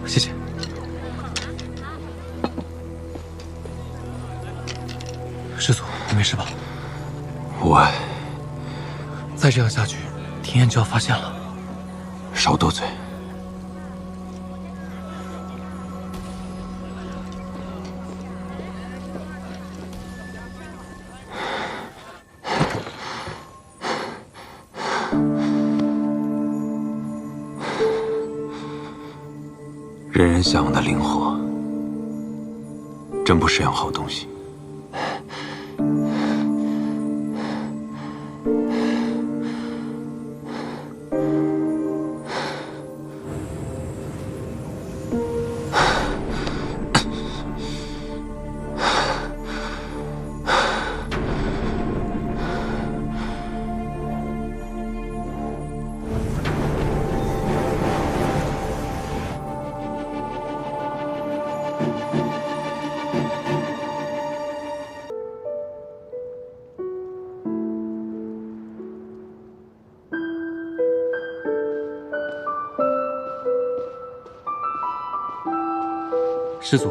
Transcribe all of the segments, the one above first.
谢谢。师祖，你没事吧？我再这样下去，庭燕就要发现了。少多嘴。人人向往的灵火，真不是样好东西。师祖，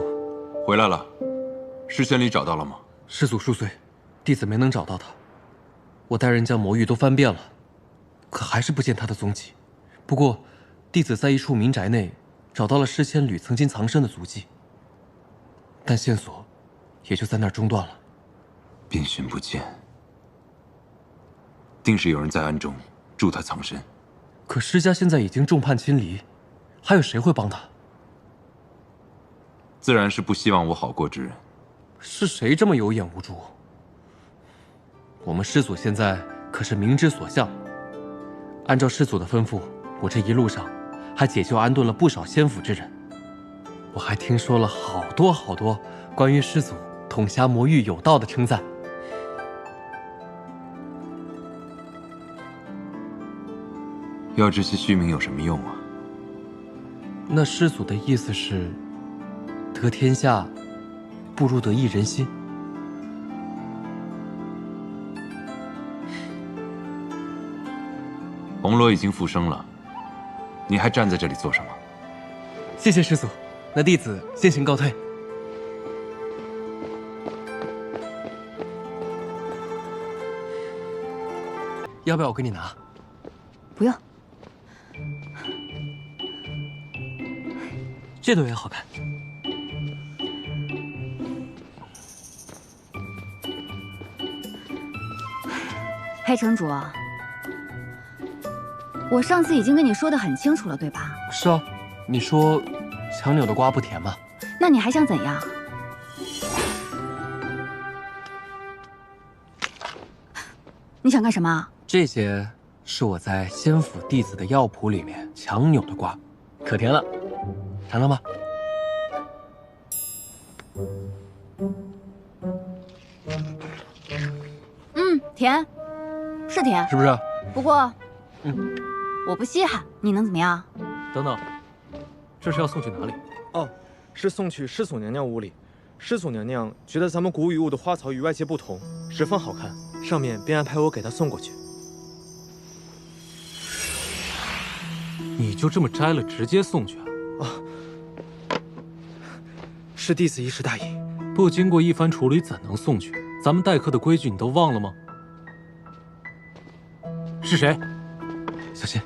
回来了，诗仙里找到了吗？师祖恕罪，弟子没能找到他。我带人将魔域都翻遍了，可还是不见他的踪迹。不过，弟子在一处民宅内找到了诗仙侣曾经藏身的足迹，但线索也就在那儿中断了。遍寻不见，定是有人在暗中助他藏身。可施家现在已经众叛亲离，还有谁会帮他？自然是不希望我好过之人。是谁这么有眼无珠？我们师祖现在可是明之所向。按照师祖的吩咐，我这一路上还解救安顿了不少仙府之人。我还听说了好多关于师祖统辖魔域有道的称赞。要这些虚名有什么用啊？那师祖的意思是，得天下不如得一人心。红罗已经复生了，你还站在这里做什么？谢谢师祖，那弟子先行告退。要不要我给你拿？不用。这朵也好看。黑城主，我上次已经跟你说的很清楚了，对吧？是啊，你说强扭的瓜不甜吗？那你还想怎样？你想干什么？这些是我在仙府弟子的药谱里面强扭的瓜，可甜了，尝尝吧。甜，是甜，是不是？不过，我不稀罕，你能怎么样？等等，这是要送去哪里？哦，是送去师祖娘娘屋里。师祖娘娘觉得咱们古雨雾的花草与外界不同，十分好看，上面便安排我给她送过去。你就这么摘了，直接送去啊？是弟子一时大意，不经过一番处理，怎能送去？咱们待客的规矩你都忘了吗？是谁？小心！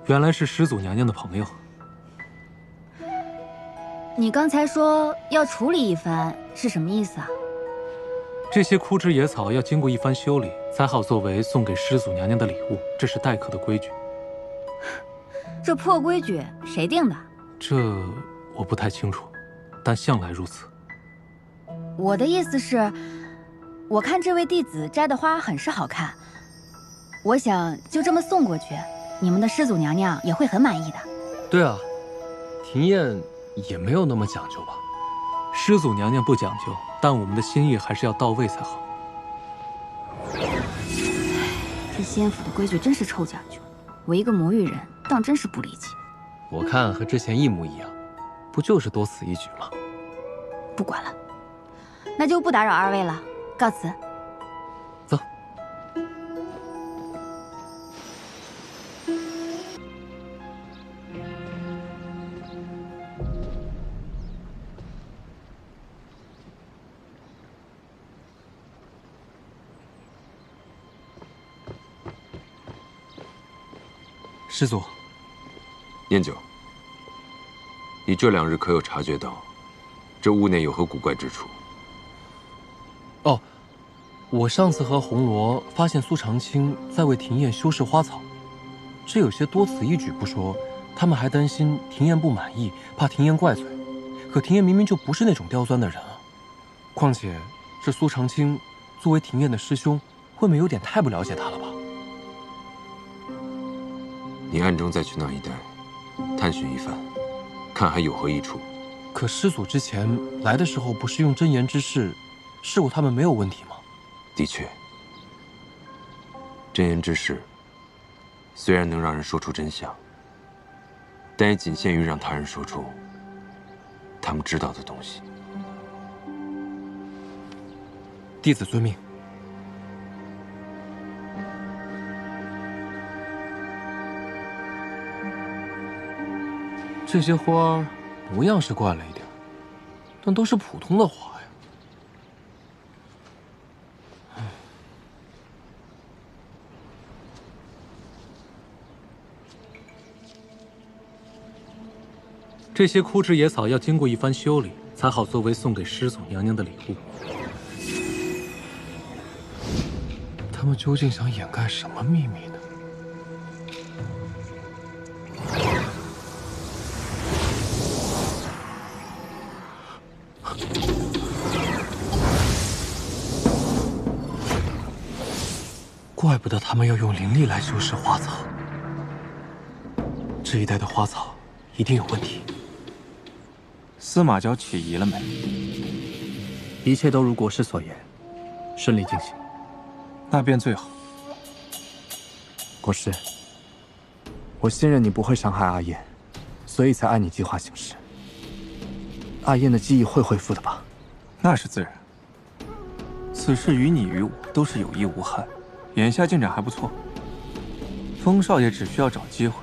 原来是师祖娘娘的朋友。你刚才说要处理一番，是什么意思啊？这些枯枝野草要经过一番修理，才好作为送给师祖娘娘的礼物，这是待客的规矩。这破规矩谁定的？这我不太清楚，但向来如此。我的意思是，我看这位弟子摘的花很是好看，我想就这么送过去，你们的师祖娘娘也会很满意的。对啊，庭燕也没有那么讲究吧？师祖娘娘不讲究，但我们的心意还是要到位才好。这仙府的规矩真是臭讲究，我一个魔域人当真是不理解。我看和之前一模一样，不就是多此一举吗？不管了，那就不打扰二位了，告辞。走。师祖，念九，你这2日可有察觉到，这屋内有何古怪之处？哦，我上次和红罗发现苏长青在为庭砚修饰花草，这有些多此一举不说，他们还担心庭砚不满意，怕庭砚怪罪。可庭砚明明就不是那种刁钻的人啊，况且这苏长青作为庭砚的师兄，未免有点太不了解他了吧？你暗中再去那一带探寻一番，看还有何益处。可师祖之前来的时候，不是用真言之势试过他们没有问题吗？的确，真言之事虽然能让人说出真相，但也仅限于让他人说出他们知道的东西。弟子遵命。这些花儿模样是怪了一点，但都是普通的花呀。这些枯枝野草要经过一番修理，才好作为送给师祖娘娘的礼物。他们究竟想掩盖什么秘密呢？怪不得他们要用灵力来修饰花草，这一带的花草一定有问题。司马郊起疑了没？一切都如国师所言，顺利进行。那便最好。国师，我信任你不会伤害阿燕，所以才按你计划行事。阿燕的记忆会恢复的吧？那是自然。此事于你于我都是有益无害，眼下进展还不错。风少爷只需要找机会，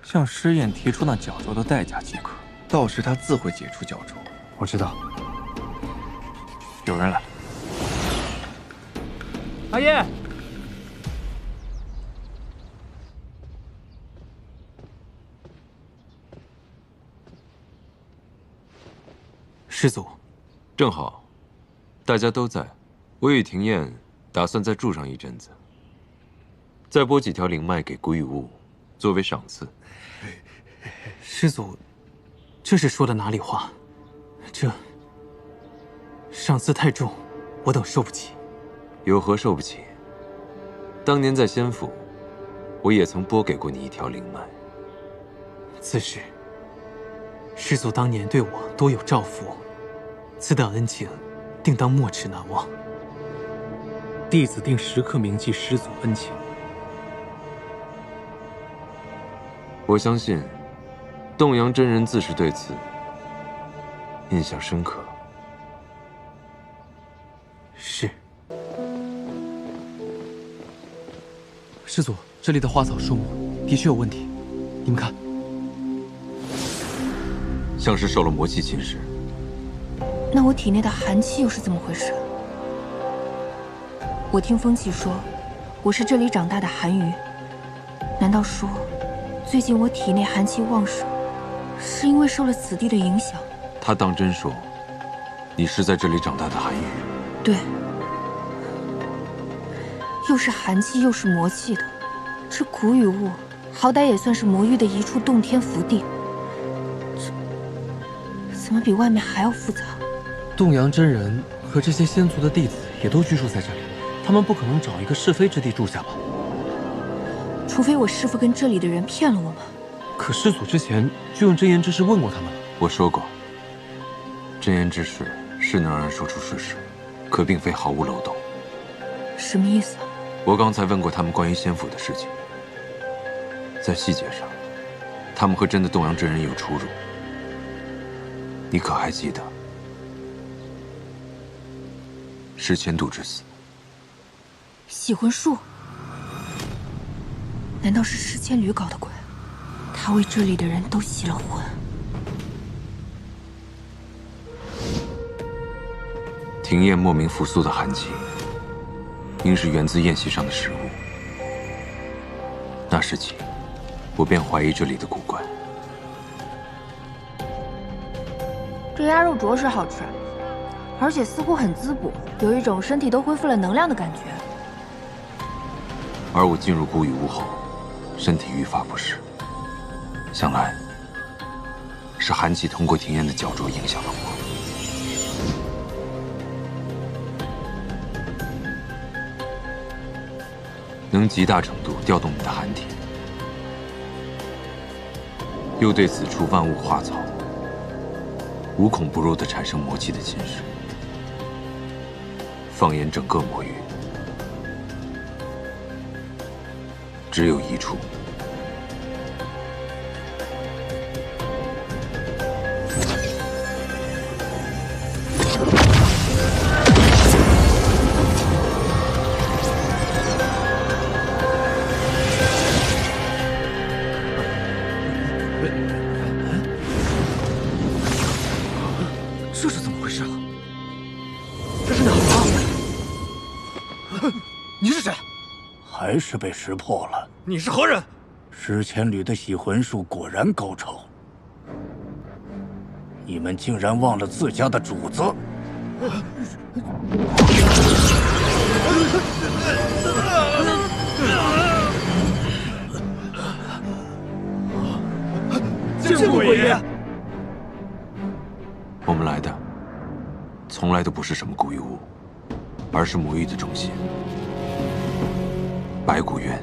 向尸燕提出那绞咒的代价即可，到时他自会解除绞咒。我知道。有人来。阿燕，师祖，正好，大家都在，我与庭砚打算再住上一阵子，再拨几条灵脉给古雨雾，作为赏赐。师祖，这是说的哪里话？这赏赐太重，我等受不起。有何受不起？当年在仙府，我也曾拨给过你一条灵脉。此事，师祖当年对我多有照拂，此等恩情，定当没齿难忘。弟子定时刻铭记师祖恩情。我相信，洞阳真人自是对此印象深刻。是。师祖，这里的花草树木的确有问题，你们看，像是受了魔气侵蚀。那我体内的寒气又是怎么回事？我听风气说，我是这里长大的寒鱼。难道说，最近我体内寒气旺盛，是因为受了此地的影响？他当真说，你是在这里长大的寒鱼？对。又是寒气又是魔气的，这古雨雾好歹也算是魔域的一处洞天福地，这怎么比外面还要复杂？洞阳真人和这些仙族的弟子也都居住在这里，他们不可能找一个是非之地住下吧？除非我师父跟这里的人骗了我们。可师祖之前就用真言之事问过他们了。我说过，真言之事是能让人说出事实，可并非毫无漏洞。什么意思啊？我刚才问过他们关于仙府的事情，在细节上，他们和真的洞阳真人有出入。你可还记得石千度之死？洗魂术？难道是石千驴搞的鬼？他为这里的人都洗了魂。庭砚莫名复苏的寒气，应是源自宴席上的食物。那时起，我便怀疑这里的古怪。这鸭肉着实好吃，而且似乎很滋补，有一种身体都恢复了能量的感觉。而我进入古雨屋后，身体愈发不适，想来是寒气通过庭院的脚镯影响了我。能极大程度调动你的寒体，又对此处万物花草无孔不入地产生魔气的侵蚀。放眼整个魔域，只有一处。这是怎么回事啊？这是哪儿啊？你是谁？还是被识破了。你是何人？尸千缕的洗魂术果然高超，你们竟然忘了自家的主子！见过鬼爷。我们来的从来都不是什么古玉屋，而是魔域的中心——白骨渊。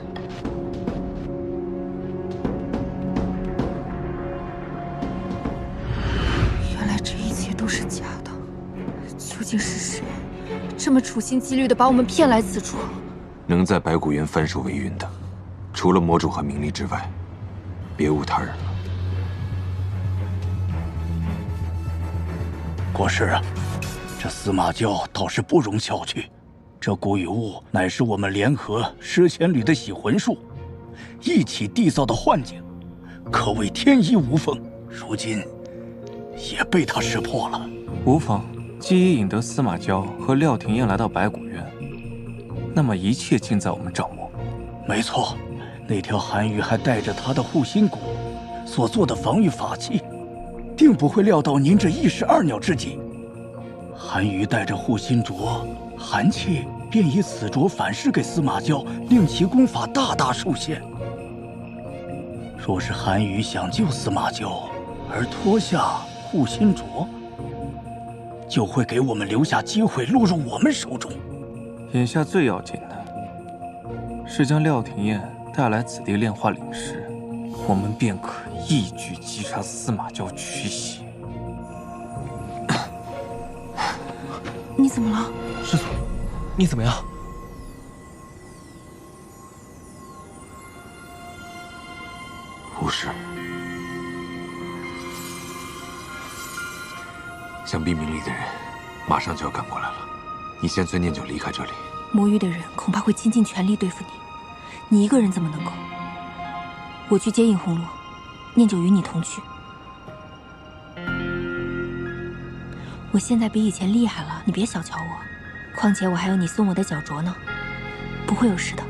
原来这一切都是假的，究竟是谁这么处心积虑的把我们骗来此处？能在白骨渊翻手为云的，除了魔主和明丽之外，别无他人了。国师啊，这司马教倒是不容小觑。这古雨雾乃是我们联合尸千缕的洗魂术一起缔造的幻境，可谓天衣无缝。如今也被他识破了。无妨，既已引得司马娇和廖廷燕来到白骨渊，那么一切尽在我们掌握。没错，那条寒鱼还带着他的护心蛊所做的防御法器，定不会料到您这一石二鸟之计。寒鱼带着护心镯，寒气便以此镯反噬给司马娇，令其功法大大受限。若是寒鱼想救司马娇而脱下护心镯，就会给我们留下机会落入我们手中。眼下最要紧的是将廖廷燕带来此地炼化灵石，我们便可一举击杀司马娇驱邪。你怎么了？师祖，你怎么样？无事。想必明丽的人马上就要赶过来了，你先催念九离开这里。魔域的人恐怕会倾尽全力对付你，你一个人怎么能够？我去接应红罗，念九与你同去。我现在比以前厉害了，你别小瞧我。况且我还有你送我的脚镯呢，不会有事的。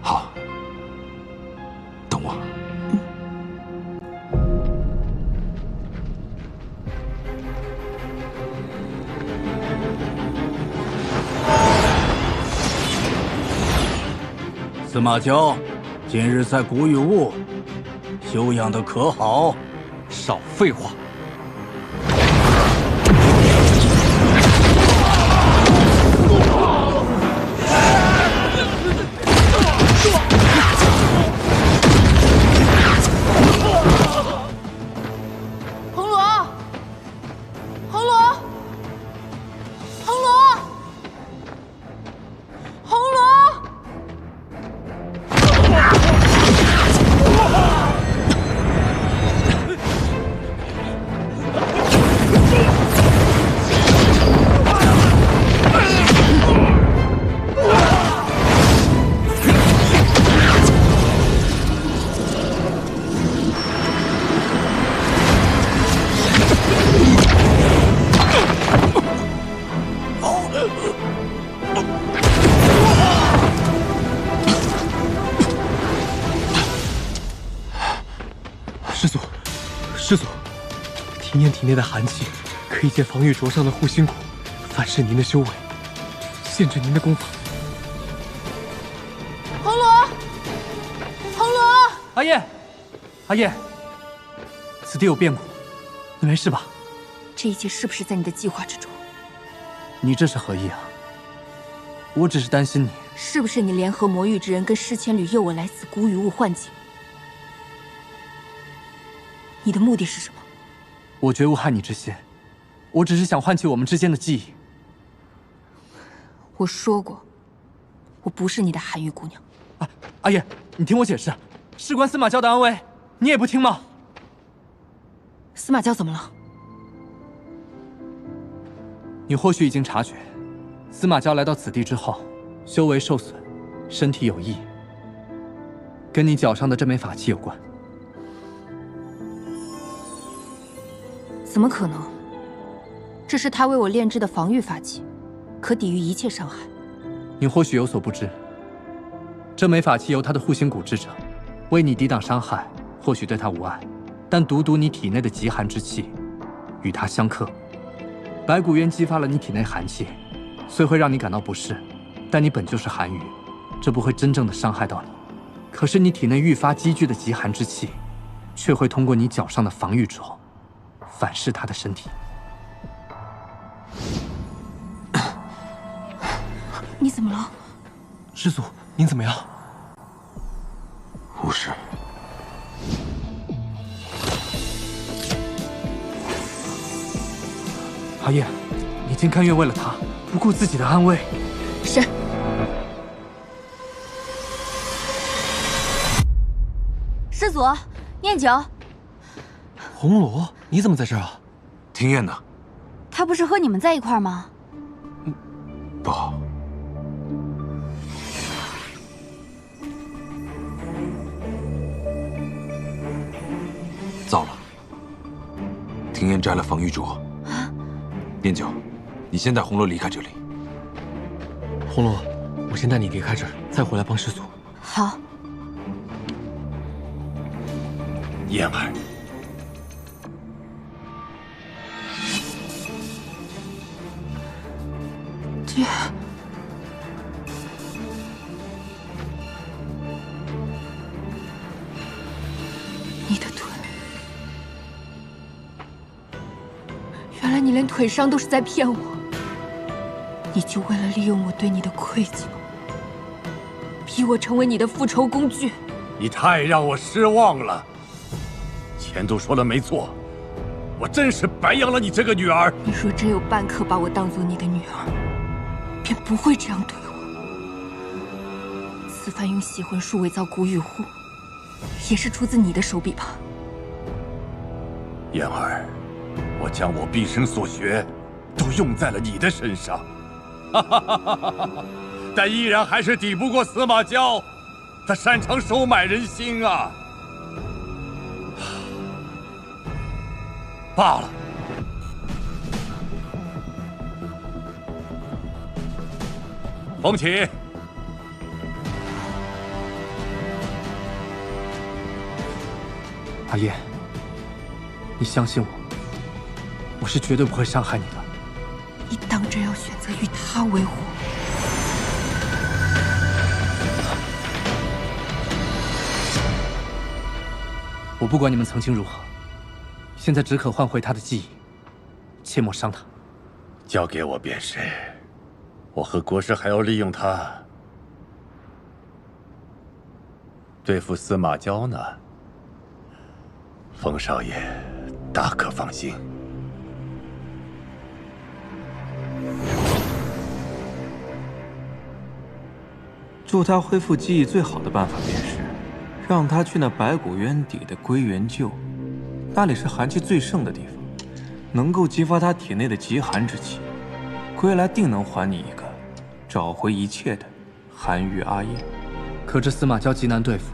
好，等我。司马娇，今日在古雨雾修养的可好？少废话！红罗，红罗，红罗，红罗！师祖，庭燕体内的寒气可以借防御灼伤的护心骨反噬您的修为，限制您的功法。红罗，红罗，阿叶，阿叶，此地有变故，你没事吧？这一切是不是在你的计划之中？你这是何意啊？我只是担心你。是不是你联合魔域之人跟诗千缕诱我来此古雨雾幻境？你的目的是什么？我绝无害你之心，我只是想唤起我们之间的记忆。我说过，我不是你的寒玉姑娘。阿叶，你听我解释，事关司马娇的安危，你也不听吗？司马娇怎么了？你或许已经察觉，司马娇来到此地之后，修为受损，身体有异，跟你脚上的这枚法器有关。怎么可能？这是他为我炼制的防御法器，可抵御一切伤害。你或许有所不知，这枚法器由他的护心骨制成，为你抵挡伤害，或许对他无碍，但独独你体内的极寒之气，与他相克。白骨渊激发了你体内寒气，虽会让你感到不适，但你本就是寒羽，这不会真正的伤害到你。可是你体内愈发积聚的极寒之气，却会通过你脚上的防御轴，反噬他的身体。你怎么了？师祖，您怎么样？无事。阿叶，你竟甘愿为了他不顾自己的安危？是。师祖，念酒。红罗，你怎么在这儿啊？庭燕呢？他不是和你们在一块儿吗？不好，糟了！庭燕摘了防御镯。念九，你先带红罗离开这里。红罗，我先带你离开这儿，再回来帮师祖。好。燕儿，爹，你的腿，原来你连腿伤都是在骗我，你就为了利用我对你的愧疚，逼我成为你的复仇工具。你太让我失望了。钱都说的没错，我真是白养了你这个女儿。你若真有半刻把我当做你的女儿，便不会这样对我。此番用洗魂术伪造古雨户，也是出自你的手笔吧？燕儿，我将我毕生所学都用在了你的身上，但依然还是抵不过司马娇，他擅长收买人心啊。罢了，风起。阿叶，你相信我，我是绝对不会伤害你的。你当真要选择与他为伙？我不管你们曾经如何。现在只可换回他的记忆，切莫伤他。交给我便是。我和国师还要利用他对付司马娇呢。风少爷大可放心。助他恢复记忆最好的办法便是，让他去那白骨渊底的归元臼。那里是寒气最盛的地方，能够激发他体内的极寒之气，归来定能还你一个找回一切的寒玉阿燕。可这司马娇极难对付，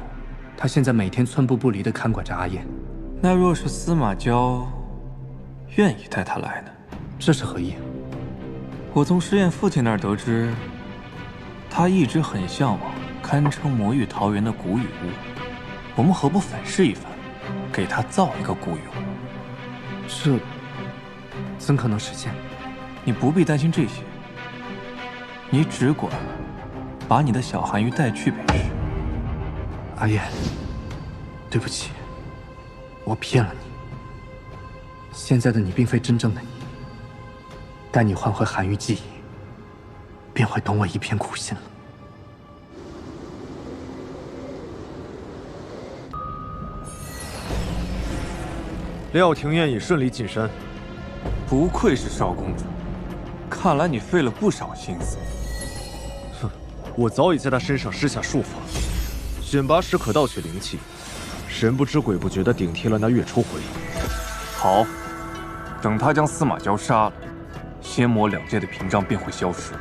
他现在每天寸步不离地看管着阿燕。那若是司马娇愿意带他来呢？这是何意？我从石燕父亲那儿得知，他一直很向往堪称魔域桃源的古雨屋，我们何不反噬一番？给他造一个古雨屋，这怎可能实现？你不必担心这些，你只管把你的小韩愈带去便是。阿燕，对不起，我骗了你。现在的你并非真正的你，待你换回韩愈记忆，便会懂我一片苦心了。廖廷彦已顺利进山。不愧是少公主，看来你费了不少心思。哼，我早已在他身上施下术法，选拔时可盗取灵气，神不知鬼不觉地顶替了那月初回。好，等他将司马娇杀了，仙魔两界的屏障便会消失，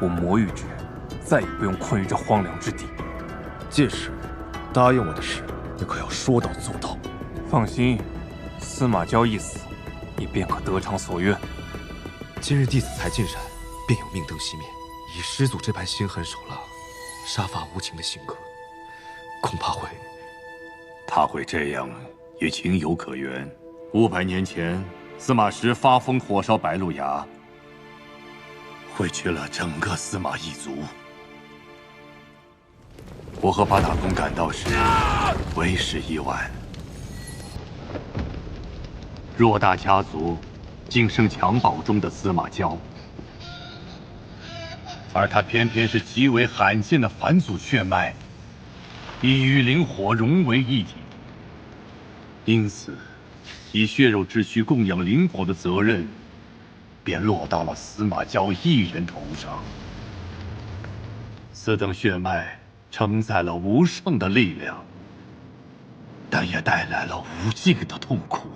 我魔域之人再也不用困于这荒凉之地。届时，答应我的事，你可要说到做到。放心，司马娇一死，你便可得偿所愿。今日弟子才进山，便有命灯熄灭。以师祖这般心狠手辣、杀伐无情的性格，恐怕会……他会这样，也情有可原。500年前，司马师发疯火烧白鹿崖，毁去了整个司马一族。我和八大公赶到时，为时已晚。偌大家族，竟剩襁褓中的司马娇，而他偏偏是极为罕见的返祖血脉，已与灵火融为一体。因此，以血肉之躯供养灵火的责任，便落到了司马娇一人头上。此等血脉承载了无上的力量，但也带来了无尽的痛苦。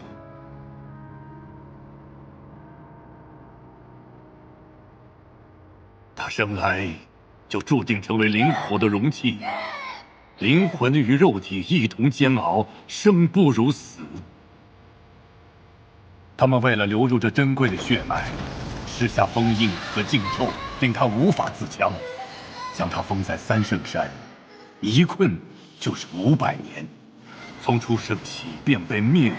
他生来就注定成为灵火的容器，灵魂与肉体一同煎熬，生不如死。他们为了流入这珍贵的血脉，施下封印和禁咒，令他无法自强，将他封在三圣山，一困就是500年。从出生起便被灭族，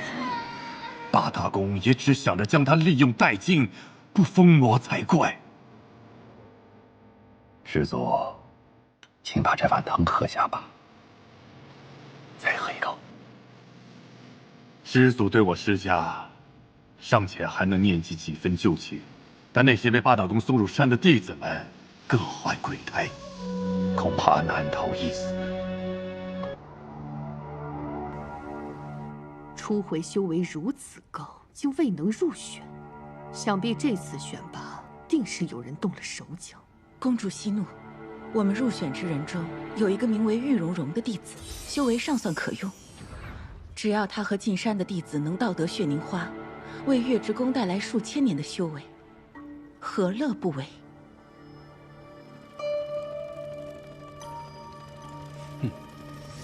八大公也只想着将他利用殆尽，不封魔才怪。师祖，请把这碗汤喝下吧。再喝一口。师祖对我施加，尚且还能念及几分旧情，但那些被八大公送入山的弟子们，各怀鬼胎，恐怕难逃一死。初回修为如此高，就未能入选，想必这次选拔定是有人动了手脚。公主息怒，我们入选之人中有一个名为玉蓉蓉的弟子，修为尚算可用。只要他和进山的弟子能盗得血凝花，为月之宫带来数千年的修为，何乐不为？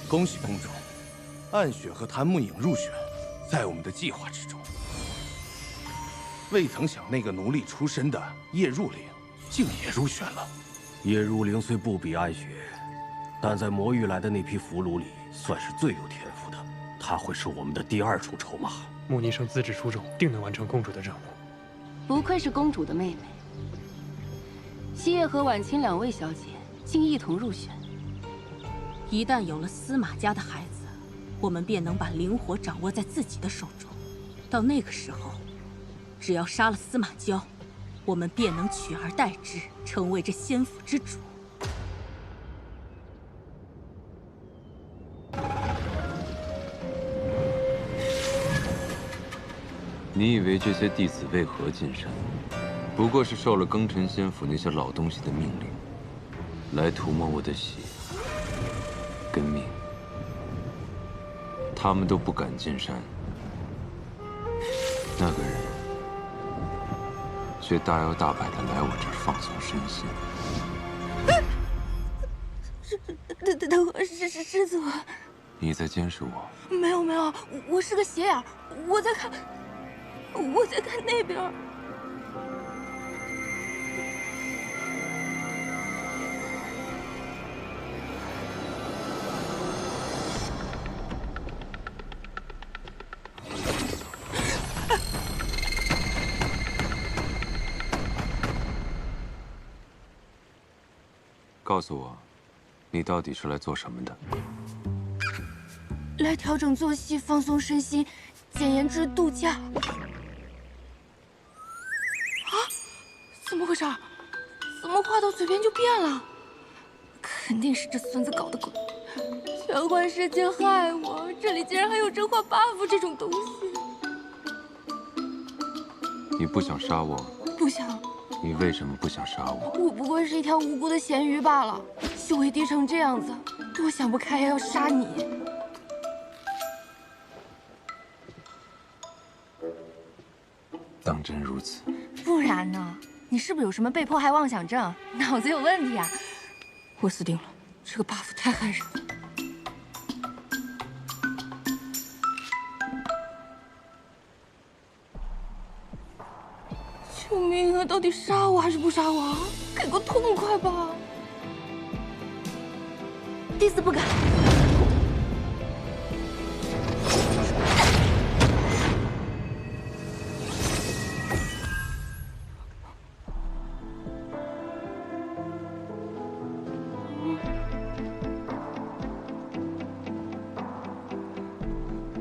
恭喜公主，暗雪和谭木影入选，在我们的计划之中。未曾想那个奴隶出身的叶入灵，竟也入选了。叶如灵虽不比暗雪，但在魔域来的那批俘虏里，算是最有天赋的。他会是我们的第2重筹码。穆尼生资质出众，定能完成公主的任务。不愧是公主的妹妹。西月和婉清2位小姐竟一同入选。一旦有了司马家的孩子，我们便能把灵火掌握在自己的手中。到那个时候，只要杀了司马娇，我们便能取而代之，成为这仙府之主。你以为这些弟子为何进山？不过是受了庚辰仙府那些老东西的命令，来涂抹我的血跟命。他们都不敢进山，那个人却大摇大摆地来我这儿放松身心。等会儿，师祖，你在监视我？没有，我是个斜眼，我在看那边。告诉我，你到底是来做什么的？来调整作息，放松身心，简言之，度假。啊？怎么回事？怎么话到嘴边就变了？肯定是这孙子搞的鬼！全幻世界害我，这里竟然还有真化 buff 这种东西。你不想杀我？不想。你为什么不想杀我？我不过是一条无辜的咸鱼罢了，修为低成这样子，多想不开呀，要杀你！当真如此？不然呢？你是不是有什么被迫害妄想症？脑子有问题啊！我死定了，这个 buff 太害人了。救命啊！到底杀我还是不杀我？给个痛快吧！弟子不敢。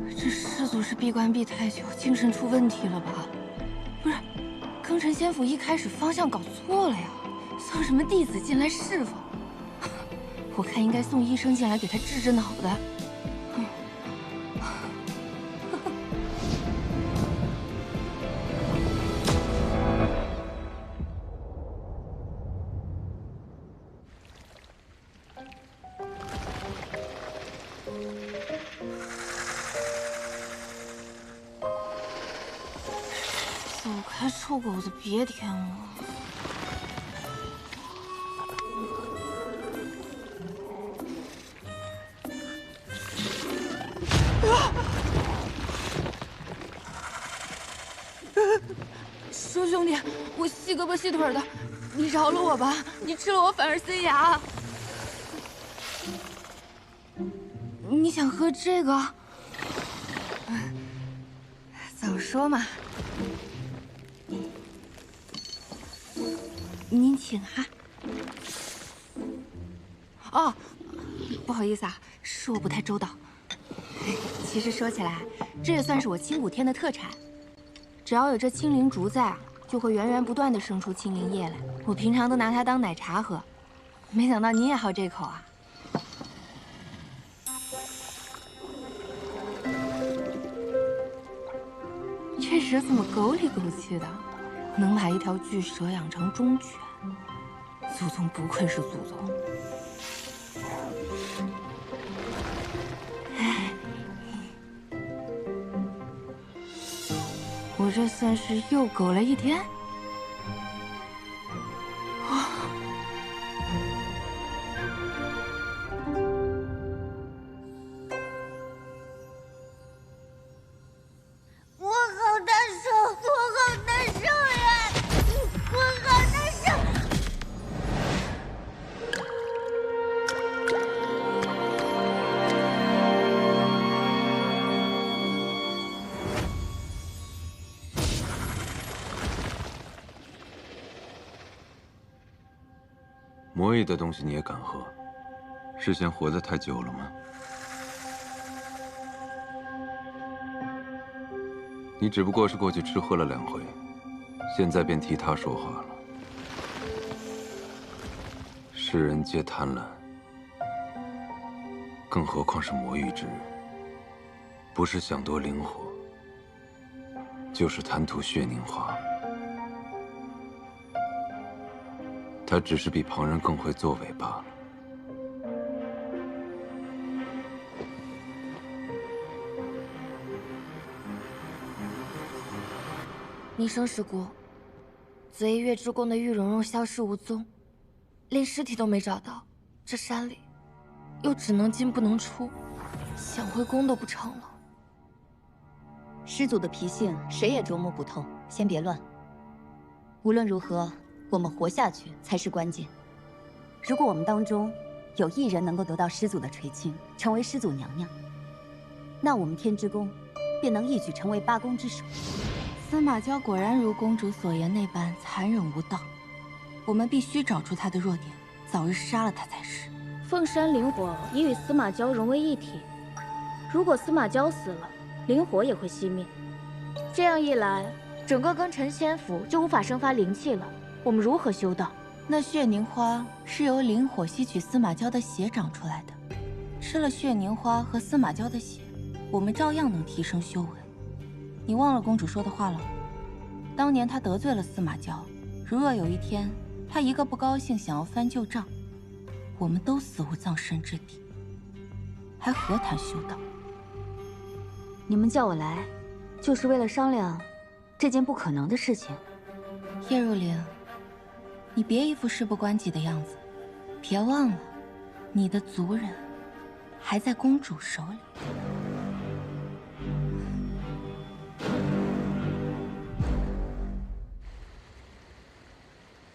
这师祖是闭关闭太久，精神出问题了吧？不是。庚辰仙府一开始方向搞错了呀，送什么弟子进来侍奉？我看应该送医生进来给他治治脑袋。走开，臭狗子，别舔我！说兄弟，我细胳膊细腿的，你饶了我吧！你吃了我反而塞牙。你想喝这个？早说嘛！您请哈。哦，不好意思啊，是我不太周到。其实说起来，这也算是我清谷天的特产。只要有这青灵竹在啊，就会源源不断的生出青灵叶来。我平常都拿它当奶茶喝，没想到你也好这口啊。这蛇怎么狗里狗气的？能把一条巨蛇养成忠犬，祖宗不愧是祖宗。哎，我这算是又狗了一天。魔异的东西你也敢喝？是嫌活得太久了吗？你只不过是过去吃喝了2回，现在便替他说话了。世人皆贪婪，更何况是魔域之人，不是想夺灵火，就是贪图血凝华。他只是比旁人更会作为罢了。逆生石谷，紫 A 月之宫的玉蓉蓉消失无踪，连尸体都没找到。这山里，又只能进不能出，想回宫都不成了。师祖的脾性，谁也琢磨不透。先别乱。无论如何，我们活下去才是关键。如果我们当中有一人能够得到师祖的垂青，成为师祖娘娘，那我们天之宫便能一举成为8宫之首。司马娇果然如公主所言那般残忍无道，我们必须找出她的弱点，早日杀了他才是。凤山灵火已与司马娇融为一体，如果司马娇死了，灵火也会熄灭。这样一来，整个庚辰仙府就无法生发灵气了。我们如何修道？那血凝花是由灵火吸取司马娇的血长出来的，吃了血凝花和司马娇的血，我们照样能提升修为。你忘了公主说的话了？当年她得罪了司马娇，如若有一天她一个不高兴想要翻旧账，我们都死无葬身之地，还何谈修道？你们叫我来，就是为了商量这件不可能的事情。叶若灵，你别一副事不关己的样子，别忘了，你的族人还在公主手里。